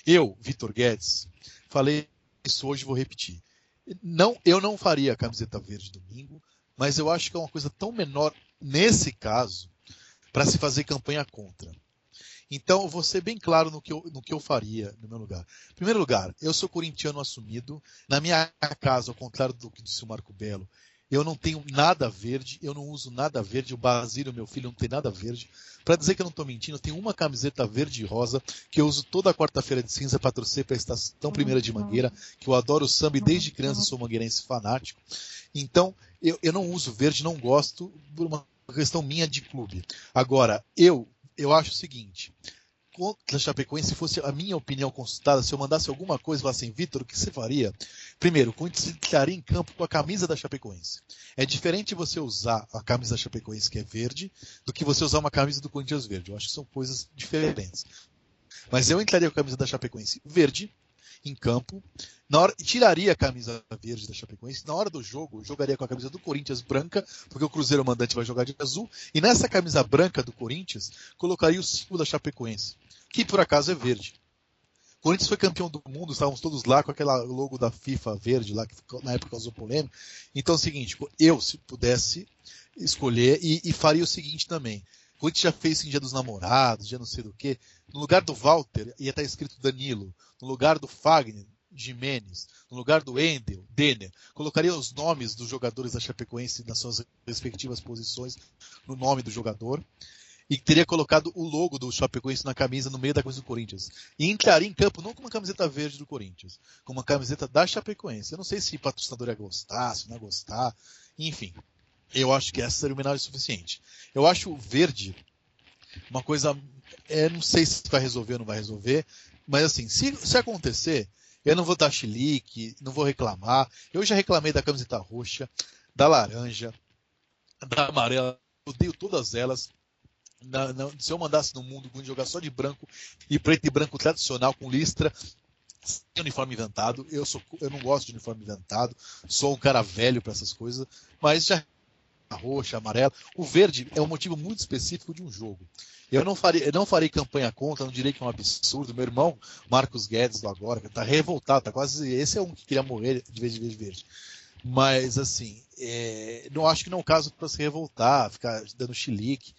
Eu, Vitor Guedes, falei isso hoje, vou repetir. Eu não faria a camiseta verde domingo, mas eu acho que é uma coisa tão menor nesse caso para se fazer campanha contra. Então, eu vou ser bem claro no que eu faria no meu lugar. Em primeiro lugar, eu sou corintiano assumido. Na minha casa, ao contrário do que disse o Marco Belo, eu não tenho nada verde, eu não uso nada verde. O Basílio, meu filho, não tem nada verde. Para dizer que eu não estou mentindo, eu tenho uma camiseta verde e rosa que eu uso toda quarta-feira de cinza para torcer para a Estação Primeira de Mangueira, que eu adoro o samba e desde criança sou mangueirense fanático. Então, eu não uso verde, não gosto, por uma questão minha de clube. Agora, eu acho o seguinte, contra a Chapecoense, se fosse a minha opinião consultada, se eu mandasse alguma coisa, falasse assim, Vitor, o que você faria? Primeiro, o Corinthians entraria em campo com a camisa da Chapecoense. É diferente você usar a camisa da Chapecoense, que é verde, do que você usar uma camisa do Corinthians verde. Eu acho que são coisas diferentes. Mas eu entraria com a camisa da Chapecoense verde, em campo, tiraria a camisa verde da Chapecoense, na hora do jogo, jogaria com a camisa do Corinthians branca, porque o Cruzeiro mandante vai jogar de azul, e nessa camisa branca do Corinthians, colocaria o símbolo da Chapecoense, que por acaso é verde. O Corinthians foi campeão do mundo, estávamos todos lá com aquela logo da FIFA verde, lá que na época causou polêmica. Então é o seguinte, eu, se pudesse escolher, e faria o seguinte também, o Corinthians já fez em Dia dos Namorados, já não sei do que. No lugar do Walter, ia estar escrito Danilo. No lugar do Fagner, Jimenez. No lugar do Endel, Denner. Colocaria os nomes dos jogadores da Chapecoense nas suas respectivas posições no nome do jogador. e teria colocado o logo do Chapecoense na camisa, no meio da camisa do Corinthians. E entraria em campo não com uma camiseta verde do Corinthians, com uma camiseta da Chapecoense. Eu não sei se o patrocinador ia gostar, se não ia gostar, enfim. Eu acho que essa seria homenagem suficiente. Eu acho o verde uma coisa... não sei se vai resolver ou não vai resolver, mas assim, se acontecer, eu não vou dar chilique, não vou reclamar. Eu já reclamei da camiseta roxa, da laranja, da amarela, odeio todas elas. Se eu mandasse no mundo jogar só de branco e preto e branco tradicional com listra, sem uniforme inventado, eu não gosto de uniforme inventado, sou um cara velho para essas coisas, mas já a roxa, amarela, o verde é um motivo muito específico de um jogo. Eu não farei campanha contra, não direi que é um absurdo. Meu irmão Marcos Guedes lá agora está revoltado, tá quase, esse é um que queria morrer de vez de verde. Mas assim, não acho que não é um caso para se revoltar, ficar dando chilique.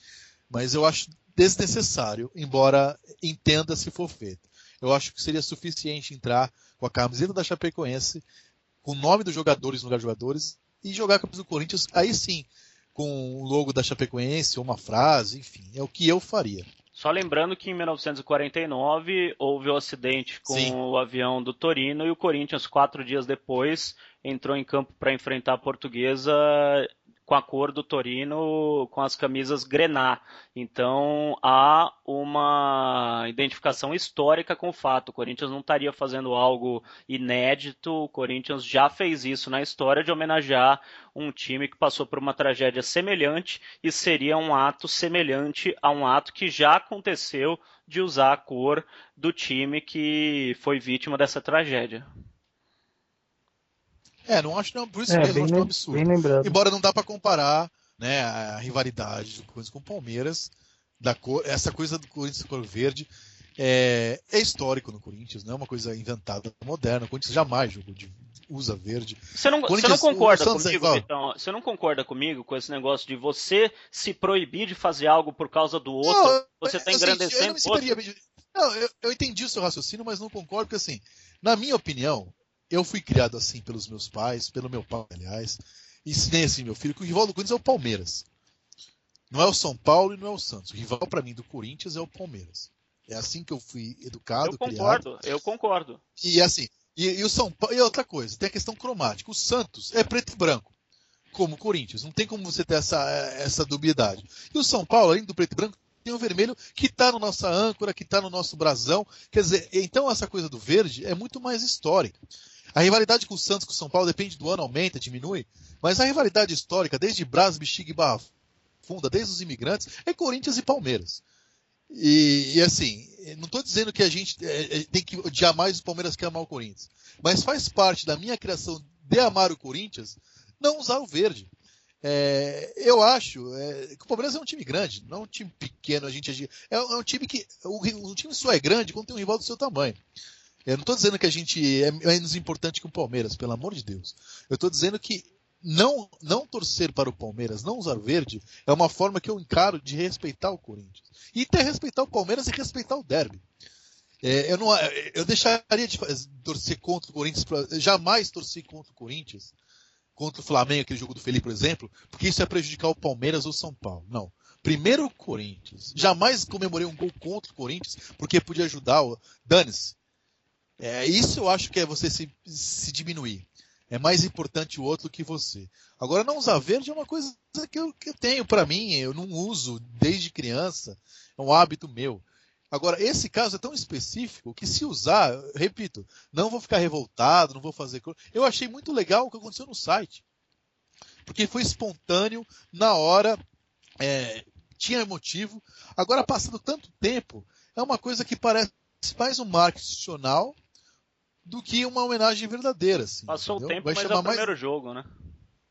Mas eu acho desnecessário, embora entenda se for feito. Eu acho que seria suficiente entrar com a camiseta da Chapecoense, com o nome dos jogadores no lugar de jogadores, e jogar a camisa do Corinthians, aí sim, com o logo da Chapecoense, ou uma frase, enfim, é o que eu faria. Só lembrando que em 1949 houve o acidente com Sim. o avião do Torino e o Corinthians, 4 dias depois, entrou em campo para enfrentar a Portuguesa com a cor do Torino, com as camisas grená. Então há uma identificação histórica com o fato. O Corinthians não estaria fazendo algo inédito, o Corinthians já fez isso na história de homenagear um time que passou por uma tragédia semelhante e seria um ato semelhante a um ato que já aconteceu de usar a cor do time que foi vítima dessa tragédia. Não acho não, por isso mesmo eu acho um absurdo. Embora não dá para comparar, né, a rivalidade do Corinthians com o Palmeiras, essa coisa do Corinthians com cor verde é histórico no Corinthians, não é uma coisa inventada, moderna. O Corinthians jamais usa verde. Você não concorda comigo, Vitão? Você não concorda comigo com esse negócio de você se proibir de fazer algo por causa do outro? Não, você está engrandecendo o outro? Eu entendi o seu raciocínio, mas não concordo, porque assim, na minha opinião, eu fui criado assim pelos meus pais, pelo meu pai, aliás, e ensinei assim meu filho que o rival do Corinthians é o Palmeiras. Não é o São Paulo e não é o Santos. O rival para mim do Corinthians é o Palmeiras. É assim que eu fui educado, criado. Eu concordo. E assim, e o São Paulo, e outra coisa, tem a questão cromática. O Santos é preto e branco, como o Corinthians. Não tem como você ter essa dubiedade. E o São Paulo, além do preto e branco, tem o vermelho que está na nossa âncora, que está no nosso brasão. Quer dizer, então essa coisa do verde é muito mais histórica. A rivalidade com o Santos, com o São Paulo, depende do ano, aumenta, diminui. Mas a rivalidade histórica, desde Brás, Bexiga e Barra Funda, desde os imigrantes, é Corinthians e Palmeiras. E assim, não estou dizendo que a gente tem que odiar mais o Palmeiras que amar o Corinthians. Mas faz parte da minha criação de amar o Corinthians não usar o verde. Eu acho que o Palmeiras é um time grande, não é um time pequeno. É um time que o time só é grande quando tem um rival do seu tamanho. Eu não estou dizendo que a gente é menos importante que o Palmeiras, pelo amor de Deus. Eu estou dizendo que não torcer para o Palmeiras, não usar verde, é uma forma que eu encaro de respeitar o Corinthians. E até respeitar o Palmeiras e respeitar o derby. Eu deixaria de torcer contra o Corinthians, jamais torci contra o Corinthians, contra o Flamengo, aquele jogo do Felipe, por exemplo, porque isso é prejudicar o Palmeiras ou São Paulo. Não. Primeiro o Corinthians. Jamais comemorei um gol contra o Corinthians, porque podia ajudar o... Dane-se. Isso eu acho que é você se diminuir. É mais importante o outro que você. Agora, não usar verde é uma coisa que eu tenho para mim. Eu não uso desde criança. É um hábito meu. Agora, esse caso é tão específico que se usar, repito, não vou ficar revoltado, não vou fazer... Eu achei muito legal o que aconteceu no site. Porque foi espontâneo, na hora, tinha motivo. Agora, passando tanto tempo, é uma coisa que parece mais um marketing institucional do que uma homenagem verdadeira. Assim, passou entendeu? o tempo, mas é o primeiro jogo, né?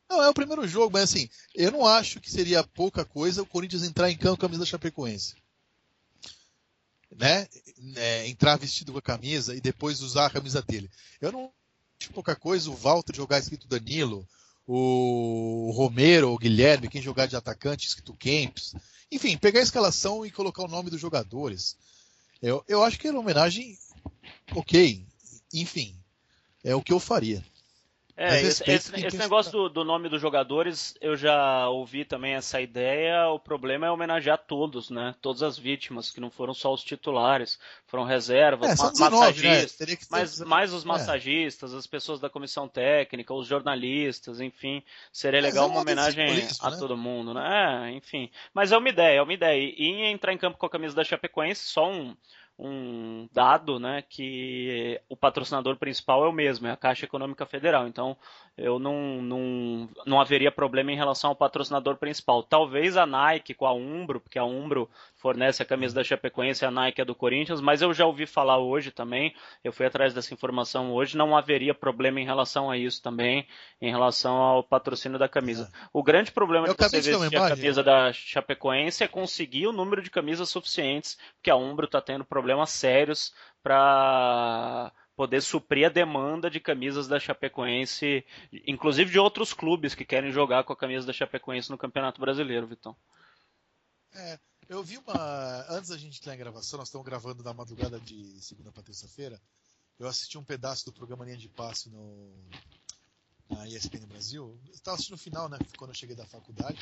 Não, é o primeiro jogo, mas assim, eu não acho que seria pouca coisa o Corinthians entrar em campo com a camisa da Chapecoense. Né? Entrar vestido com a camisa e depois usar a camisa dele. Eu não acho pouca coisa o Walter jogar escrito Danilo, o Romero, o Guilherme, quem jogar de atacante escrito Kempis. Enfim, pegar a escalação e colocar o nome dos jogadores. Eu acho que era uma homenagem ok. Enfim, é o que eu faria. Mas Esse, respeito esse, quem esse quer negócio escutar. do nome dos jogadores, eu já ouvi também essa ideia. O problema é homenagear todos, né? Todas as vítimas, que não foram só os titulares, foram reservas, São 19, né? massagistas, Teria que ter. mas mais os É, massagistas, as pessoas da comissão técnica, os jornalistas, enfim. Seria é legal um uma modo de homenagem simbolismo, a né? todo mundo, né? Enfim. Mas é uma ideia, é uma ideia. E entrar em campo com a camisa da Chapecoense, só um dado, né, que o patrocinador principal é o mesmo, é a Caixa Econômica Federal. Então, eu não haveria problema em relação ao patrocinador principal. Talvez a Nike com a Umbro, porque a Umbro fornece a camisa da Chapecoense e a Nike é do Corinthians, mas eu já ouvi falar hoje também, eu fui atrás dessa informação hoje, não haveria problema em relação a isso também, em relação ao patrocínio da camisa. É. O grande problema Eu de você acabei de ver uma vestir a imagem. camisa da Chapecoense é conseguir o número de camisas suficientes, porque a Umbro está tendo problemas sérios para poder suprir a demanda de camisas da Chapecoense, inclusive de outros clubes que querem jogar com a camisa da Chapecoense no Campeonato Brasileiro, Vitão. É, eu vi uma. Antes da gente ter a gravação, nós estamos gravando na madrugada de segunda para terça-feira. Eu assisti um pedaço do programa Linha de Passe na ESPN Brasil. Eu estava assistindo o final, né? Quando eu cheguei da faculdade.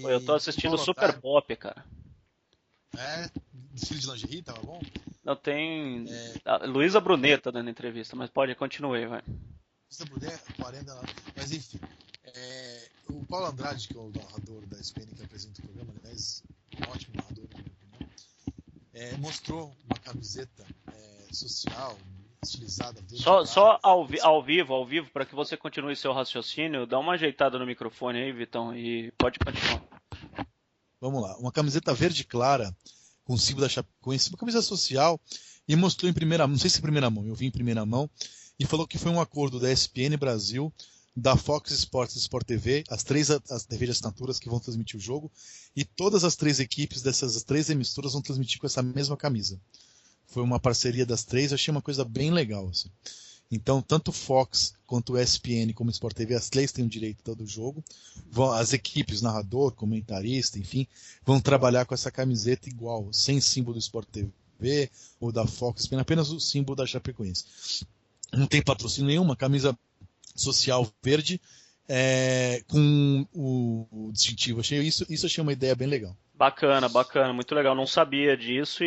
Pô, eu tô E o assistindo Paulo Super Otávio. Pop, cara. Desfile de lingerie, tava bom? Não tem. É, A Luísa Bruneta dando entrevista, mas pode, continue, vai. se puder, 40 lá. Mas enfim. O Paulo Andrade, que é o narrador da ESPN que apresenta o programa, aliás, um ótimo narrador, na minha opinião, mostrou uma camiseta social, estilizada, verde clara. Só ao vivo, para que você continue seu raciocínio, dá uma ajeitada no microfone aí, Vitão, e pode continuar. Vamos lá, uma camiseta verde clara, com o símbolo da Chapecoense, uma camisa social, e mostrou em primeira mão, não sei se em primeira mão, eu vi em primeira mão, e falou que foi um acordo da ESPN Brasil, da Fox Sports e Sport TV, as TV de assinaturas que vão transmitir o jogo, e todas as 3 equipes dessas 3 emissoras vão transmitir com essa mesma camisa. Foi uma parceria das 3, eu achei uma coisa bem legal. Assim. Então, tanto Fox quanto ESPN como Sport TV, as 3 têm o direito do jogo. As equipes, narrador, comentarista, enfim, vão trabalhar com essa camiseta igual, sem símbolo do Sport TV ou da Fox, apenas o símbolo da Chapecoense. Não tem patrocínio nenhum, uma camisa social verde com o distintivo. Isso achei uma ideia bem legal. Bacana, bacana, muito legal. Não sabia disso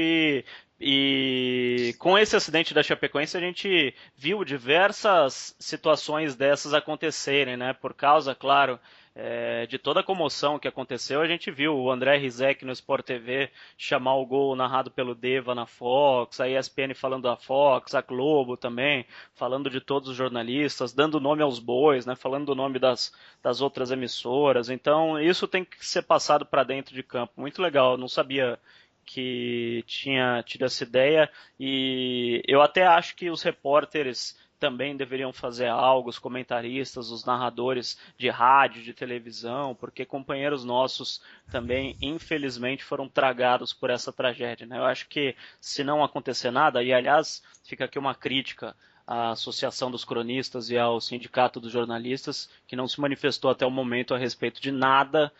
e com esse acidente da Chapecoense a gente viu diversas situações dessas acontecerem, né? Por causa, claro, de toda a comoção que aconteceu, a gente viu o André Rizek no Sport TV chamar o gol narrado pelo Deva na Fox, a ESPN falando da Fox, a Globo também, falando de todos os jornalistas, dando nome aos bois, né? Falando do nome das outras emissoras. Então, isso tem que ser passado para dentro de campo. Muito legal, eu não sabia que tinha tido essa ideia e eu até acho que os repórteres também deveriam fazer algo, os comentaristas, os narradores de rádio, de televisão, porque companheiros nossos também, infelizmente, foram tragados por essa tragédia, né? Eu acho que se não acontecer nada, e aliás, fica aqui uma crítica à Associação dos Cronistas e ao Sindicato dos Jornalistas, que não se manifestou até o momento a respeito de nada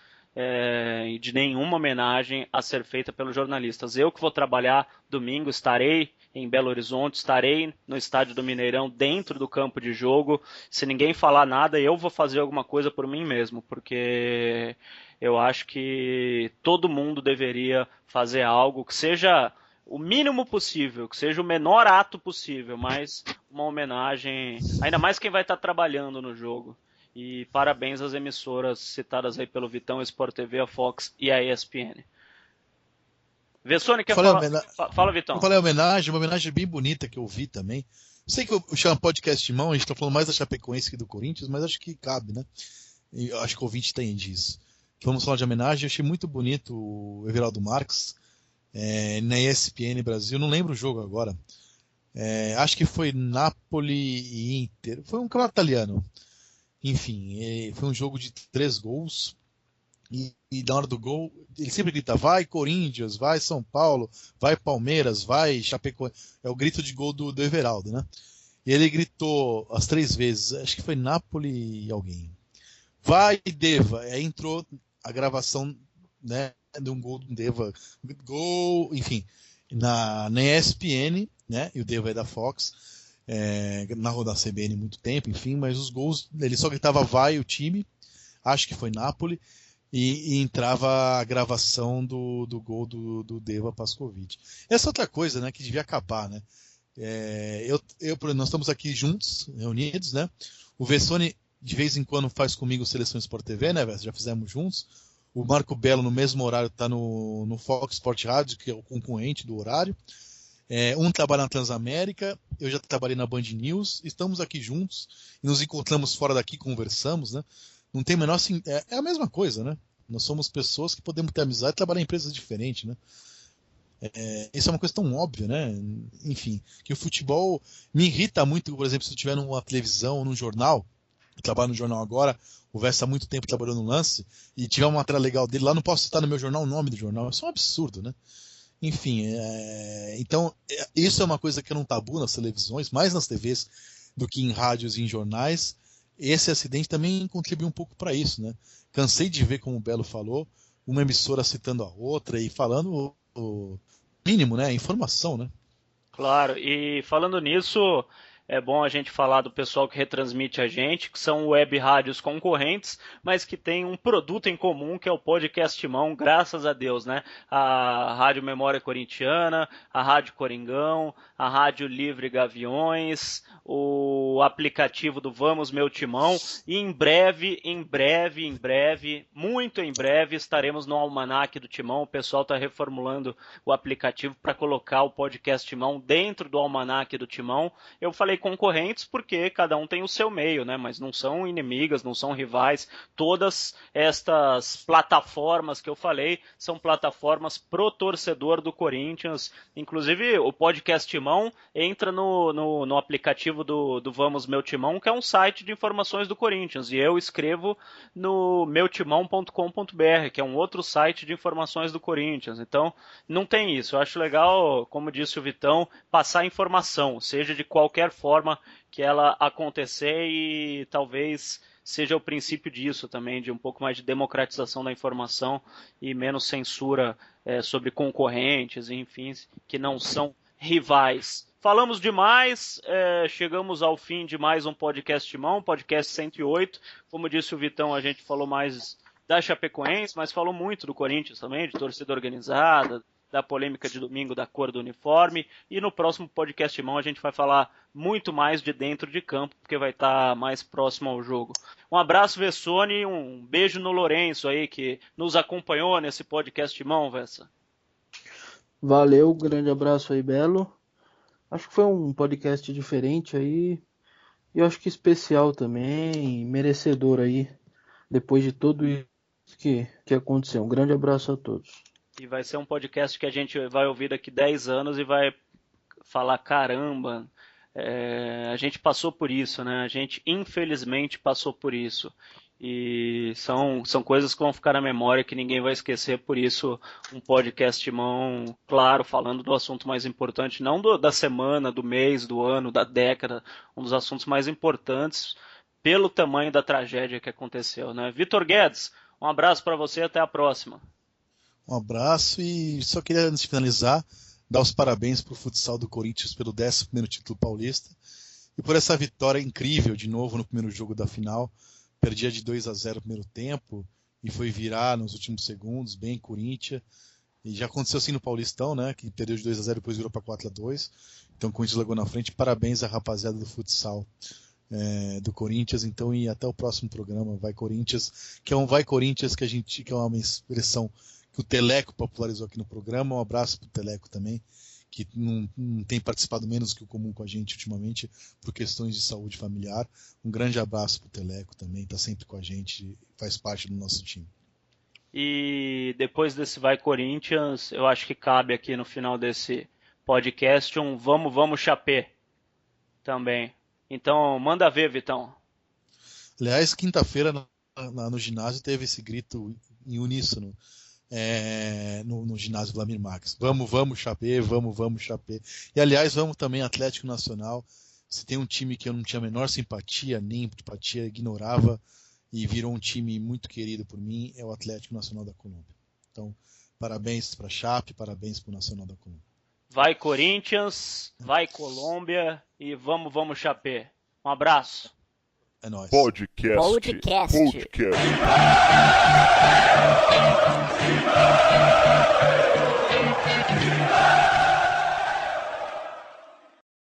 e de nenhuma homenagem a ser feita pelos jornalistas. Eu que vou trabalhar domingo, estarei em Belo Horizonte, estarei no estádio do Mineirão, dentro do campo de jogo. Se ninguém falar nada, eu vou fazer alguma coisa por mim mesmo, porque eu acho que todo mundo deveria fazer algo que seja o mínimo possível, que seja o menor ato possível, mas uma homenagem, ainda mais quem vai estar trabalhando no jogo. E parabéns às emissoras citadas aí pelo Vitão, a Sport TV, a Fox e a ESPN. Vessone quer falar? Fala, Vitão. Eu falei uma homenagem bem bonita que eu vi também. Sei que eu chamo podcast de mão, a gente está falando mais da Chapecoense que do Corinthians, mas acho que cabe, né? E acho que o ouvinte entende isso. Vamos falar de homenagem, eu achei muito bonito o Everaldo Marques na ESPN Brasil, não lembro o jogo agora. Acho que foi Napoli e Inter, foi um campeonato italiano. Enfim, foi um jogo de 3 gols. E na hora do gol, ele sempre grita: vai Corinthians, vai São Paulo, vai Palmeiras, vai Chapecoense. É o grito de gol do Everaldo, né? E ele gritou as 3 vezes, acho que foi Napoli e alguém. Vai Deva. Aí entrou a gravação, né, de um gol do Deva. Gol, enfim, na ESPN, né? E o Deva é da Fox. narrou da CBN muito tempo, enfim, mas os gols, ele só gritava vai o time, acho que foi Napoli, e entrava a gravação do gol do Deva Pascovic. Essa outra coisa, né, que devia acabar, né? Nós estamos aqui juntos, reunidos, né? O Vessone de vez em quando faz comigo Seleção Sport TV, né, já fizemos juntos. O Marco Belo, no mesmo horário, está no Fox Sport Rádio, que é o concorrente do horário. Um trabalha na Transamérica, eu já trabalhei na Band News, estamos aqui juntos e nos encontramos fora daqui, conversamos, né? Não tem menor é a mesma coisa, né? Nós somos pessoas que podemos ter amizade e trabalhar em empresas diferentes, né? Isso é uma coisa tão óbvia, né? Enfim, que o futebol me irrita muito, por exemplo, se eu estiver numa televisão ou num jornal, eu trabalho no jornal agora, o Vesta há muito tempo trabalhou no Lance, e tiver uma matéria legal dele lá, não posso citar no meu jornal o nome do jornal, isso é um absurdo, né? Enfim, então isso é uma coisa que é um tabu nas televisões, mais nas TVs do que em rádios e em jornais. Esse acidente também contribuiu um pouco para isso, né? Cansei de ver, como o Belo falou, uma emissora citando a outra e falando o mínimo, né? A informação, né? Claro, e falando nisso, é bom a gente falar do pessoal que retransmite a gente, que são web rádios concorrentes, mas que tem um produto em comum, que é o Podcast Mão, graças a Deus, né? A Rádio Memória Corintiana, a Rádio Coringão, a Rádio Livre Gaviões, o aplicativo do Vamos Meu Timão, e em breve, muito em breve, estaremos no Almanaque do Timão. O pessoal está reformulando o aplicativo para colocar o Podcast Timão dentro do Almanaque do Timão. Eu falei concorrentes porque cada um tem o seu meio, né? Mas não são inimigas, não são rivais. Todas estas plataformas que eu falei são plataformas pro torcedor do Corinthians. Inclusive, o Podcast Timão entra no aplicativo do Vamos Meu Timão, que é um site de informações do Corinthians. E eu escrevo no meutimão.com.br, que é um outro site de informações do Corinthians. Então, não tem isso. Eu acho legal, como disse o Vitão, passar informação, seja de qualquer forma que ela acontecer, e talvez seja o princípio disso também, de um pouco mais de democratização da informação e menos censura sobre concorrentes, enfim, que não são rivais. Falamos demais, chegamos ao fim de mais um podcast Mão, podcast 108. Como disse o Vitão, a gente falou mais da Chapecoense, mas falou muito do Corinthians também, de torcida organizada, da polêmica de domingo da cor do uniforme, e no próximo podcast Mão a gente vai falar muito mais de dentro de campo, porque vai estar mais próximo ao jogo. Um abraço, Vessone, e um beijo no Lourenço aí, que nos acompanhou nesse podcast Mão, Vessa. Valeu, grande abraço aí, Belo. Acho que foi um podcast diferente aí, e eu acho que especial também, merecedor aí, depois de tudo isso que aconteceu. Um grande abraço a todos. E vai ser um podcast que a gente vai ouvir daqui 10 anos e vai falar, caramba, a gente passou por isso, né? A gente infelizmente passou por isso. E são coisas que vão ficar na memória, que ninguém vai esquecer. Por isso, um podcast Mão, claro, falando do assunto mais importante, não da semana, do mês, do ano, da década, um dos assuntos mais importantes pelo tamanho da tragédia que aconteceu, né? Vitor Guedes, um abraço para você e até a próxima. Um abraço, e só queria, antes de finalizar, dar os parabéns para o futsal do Corinthians pelo 11º título paulista e por essa vitória incrível de novo no primeiro jogo da final. Perdia de 2-0 no primeiro tempo e foi virar nos últimos segundos, bem Corinthians. E já aconteceu assim no Paulistão, né? Que perdeu de 2-0 e depois virou para 4-2. Então o Corinthians largou na frente. Parabéns à rapaziada do futsal do Corinthians. Então, e até o próximo programa, Vai Corinthians, que é um Vai Corinthians que é uma expressão que o Teleco popularizou aqui no programa. Um abraço para o Teleco também, que não tem participado menos que o comum com a gente ultimamente por questões de saúde familiar. Um grande abraço para o Teleco também, está sempre com a gente, faz parte do nosso time. E depois desse Vai Corinthians, eu acho que cabe aqui no final desse podcast um Vamos Chapé também. Então, manda ver, Vitão. Aliás, quinta-feira no ginásio teve esse grito em uníssono. No ginásio Vlamir Marques. Vamos, Chapé, vamos, Chapé. E, aliás, vamos também Atlético Nacional. Se tem um time que eu não tinha a menor simpatia, nem empatia, ignorava, e virou um time muito querido por mim, é o Atlético Nacional da Colômbia. Então, parabéns para a Chape, parabéns para o Nacional da Colômbia. Vai Corinthians, vai Colômbia e vamos Chapé. Um abraço. É nóis. Podcast.